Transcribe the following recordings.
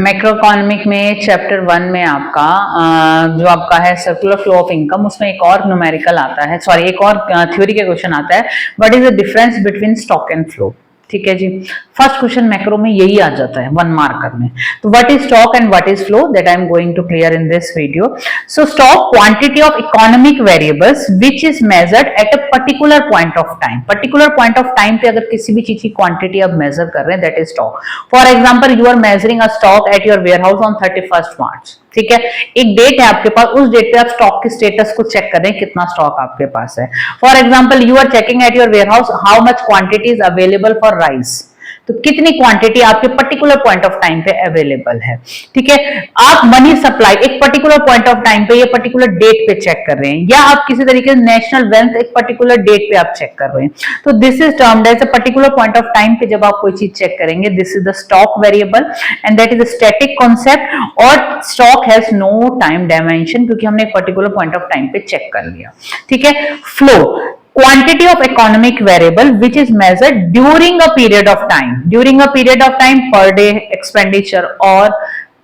Macro economic में chapter 1 में आपका जो आपका है सर्कुलर फ्लो ऑफ इनकम, उसमें एक और न्यूमेरिकल आता है, सॉरी एक और थ्योरी का क्वेश्चन आता है, what is the difference between stock and flow. ठीक है जी, फर्स्ट क्वेश्चन मैक्रो में यही आ जाता है 1 मार्कर में। तो what is stock and what is flow, that I am going to clear in this video. So stock quantity of economic variables which is measured at a particular point of time. Particular point of time पे अगर किसी भी चीज की quantity आप major कर रहे हैं, that is stock. For example, you are measuring a stock at your warehouse on 31 March. ठीक है, एक डेट है आपके पास, उस डेट पे आप स्टॉक के स्टेटस को चेक कर रहे हैं, कितना स्टॉक आपके पास है। For example, you are checking at your warehouse how much quantity is available for rice. तो कितनी क्वांटिटी आपके पर्टिकुलर पॉइंट ऑफ टाइम पे अवेलेबल है। ठीक है, आप मनी सप्लाई एक पर्टिकुलर पॉइंट ऑफ टाइम पे या पर्टिकुलर डेट पे चेक कर रहे हैं, या आप किसी तरीके से नेशनल वेल्थ एक पर्टिकुलर डेट पे आप चेक कर रहे हैं, तो this is termed as a particular point of time पे जब आप कोई चीज चेक करेंगे, this is the stock variable and that is a static concept. और stock has no time dimension, क्योंकि हमने एक पर्टिकुलर पॉइंट ऑफ टाइम पे चेक कर लिया। ठीक है, flow quantity of economic variable which is measured during a period of time per day expenditure or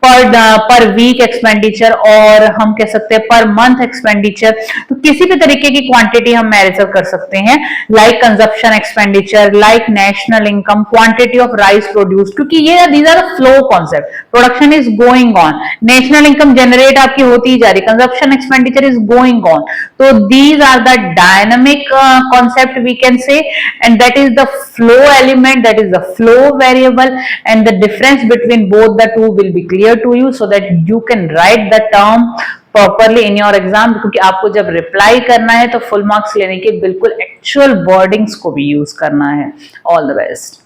पर वीक एक्सपेंडिचर, और हम कह सकते हैं पर मंथ एक्सपेंडिचर। तो किसी भी तरीके की क्वांटिटी हम मेजर कर सकते हैं, like consumption expenditure, like national income, quantity of rice produce, क्योंकि ये these are flow concept. Production is going on, national income generate आपकी होती ही जा रही, consumption expenditure is going on. तो these are the dynamic concept we can say, and that is the flow element, that is the flow variable, and the difference between both the two will be clear to you so that you can write the term properly in your exam, क्योंकि आपको जब reply करना है तो full marks लेने के बिल्कुल actual wordings को भी यूज करना है। All the best.